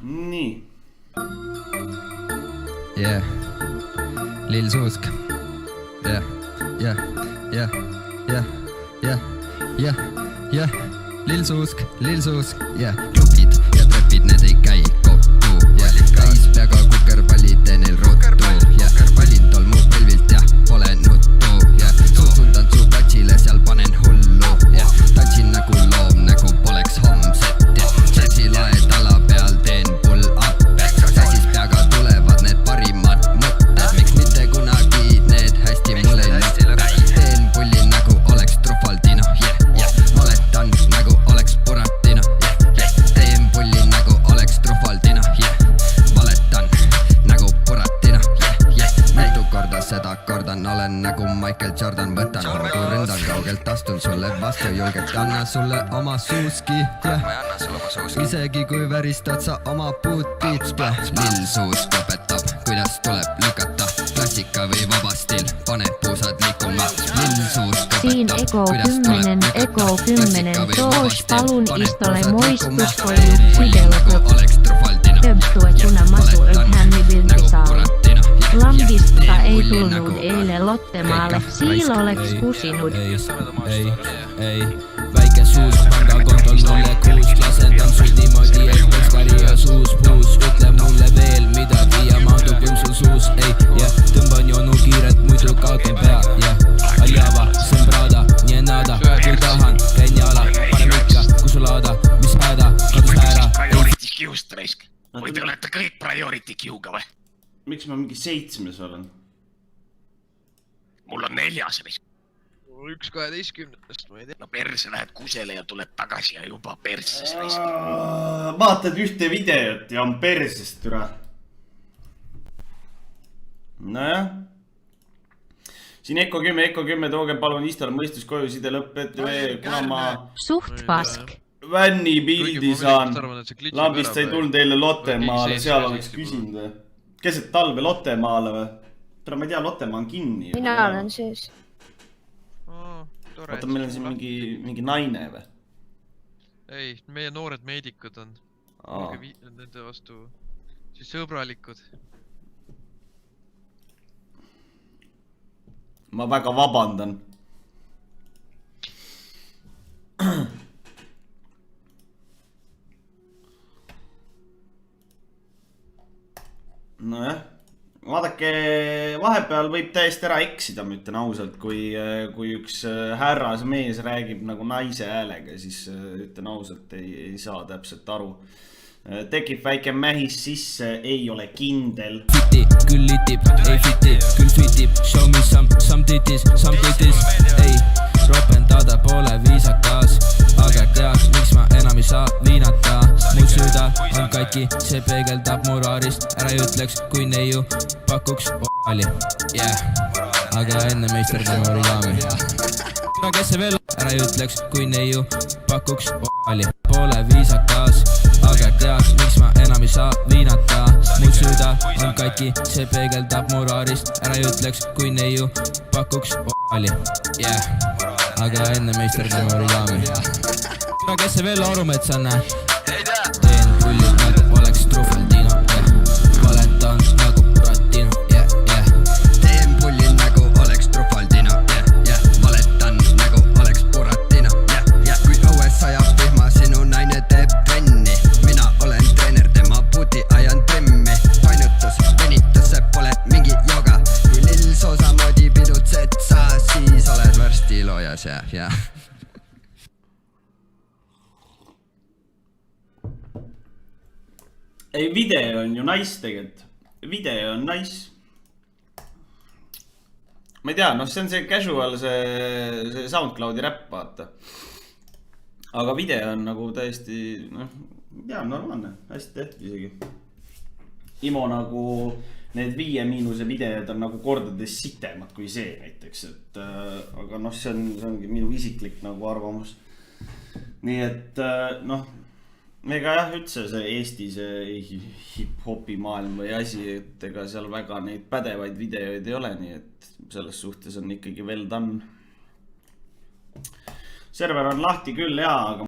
Nii. Yeah. Lil Suusk. Yeah. Yeah. Yeah. Yeah. Yeah. Yeah. Yeah. Lil Suusk. Yeah. Klubid ja trepid, need ei käi kokku. Yeah. Käis peaga kukerpallid neil ruttu. Yeah. Valin tol mu põlvilt ja pole nuttu. Yeah. Suundan su platsile, seal panen hullu. Yeah. Tantsin nagu loom, nagu poleks homset. Yeah. Sessi lae tala peal teen pull up. Sassis peaga tulevad need parimad mõtted. Miks mitte kunagi need hästi mulle lõppe. Teen pulli nagu oleks Trufaldino. Valetan nagu oleks Buratino. Teen pulli nagu oleks Trufaldino. Valetan nagu Buratino. Mitu korda seda kordan, olen nagu Michael Jordan. Võtan hoogu, ründan kaugelt, astun sulle vastu. Julgelt anna sulle oma suuski. Isegi kui väristad sa oma puutid. Lil Suusk õpetab, kuidas tuleb lükata. Klassika või vabastil, paneb puusad liikuma. Lil Suusk Siin Ego 10 toos palun istole moistus kui sidelotu. Töpsuetuna masu ylhämmi viltisaali. Lambista ei tulnud eile Lottemaalle, siil oleks kusinut. Ei, väike suus, pangakontol 06. Lasen tantsu niimoodi, et mõskari ja suus puus. Ütle mulle veel midagi ja maandub sul suus. Ei, tõmban joonu kiiret, muidu kaotan pea. Aljava, sembrada, nie nada. Kui tahan, käin jala, panen ikka, kui sul aada. Mis häda, kadus ära. Priority Q-st raisk. Või te olete kõik Priority Q-ga või? Miks ma mingi 7 olen? Mul on 4 raisk. 1/12, ma ei tea. No perse lähed kusele ja tuled tagasi ja juba perses raisk. Vaatad ühte videot ja on persest türa. Nojah. Siin Eko 10, tooge palun istale mõistus koju, side lõpp, et kuna ma Suht pask. Vänni pildi saan. Lambist sai tulnud eile Lottemaale, seal oleks küsinud või? Keset talve Lottemaale või? Tere, ma ei tea, Lottemaa on kinni. Mina olen sees. Oota, meil on siin mingi naine või? Ei, meie noored meedikud on nende vastu siis sõbralikud. Ma väga vabandan. Nojah, vaadake, vahepeal võib täiesti ära eksida, ma ütlen ausalt, kui üks härras mees räägib nagu naise häälega, siis ütlen ausalt, ei saa täpselt aru. Tekib väike mähis sisse, ei ole kindel. Fiti, küll litib, ei fiti, küll fitib. Show me some titis, ei, ropendada pole viisakas. Aga tead, miks ma enam ei saa viinata. Mu süda on katki, see peegeldab murarist. Ära ütleks, kui neiu pakuks orali. Aga enne meisterdame origami. Kes see veel? Ära ütleks, kui neiu pakuks orali. Pole viisakas, aga tead, miks ma enam ei saa viinata. Mu süda on katki, see peegeldab murarist. Ära ütleks, kui neiu pakuks orali. Aga enne meisterdame origami. Kes see veel Orumetsana? Teen pullid nagu oleks Trufaldino. Valetan nagu Buratino. Teen pullid nagu oleks Trufaldino. Valetan nagu oleks Buratino. Kui õues sajab vihma, sinu naine teeb trenni. Mina olen treener, tema puti ajan trimmi. Painutus, venitus, see pole mingi joga. Kui Lil Soosa moodi pidutsed sa, siis oled varsti loojas ja. Ei, video on ju nice tegelikult. Video on nice. Ma ei tea, see on see casual, see SoundCloudi räpp, vaata. Aga video on nagu täiesti, normaalne, hästi tehtud isegi. Imo nagu need 5- videod on nagu kordades sitemad kui see näiteks, aga see ongi minu isiklik nagu arvamus. Nii et, ega jah, üldse see Eesti hip-hopi maailm või asi, et ega seal väga neid pädevaid videoid ei ole, nii et selles suhtes on ikkagi well done. Server on lahti küll, jaa, aga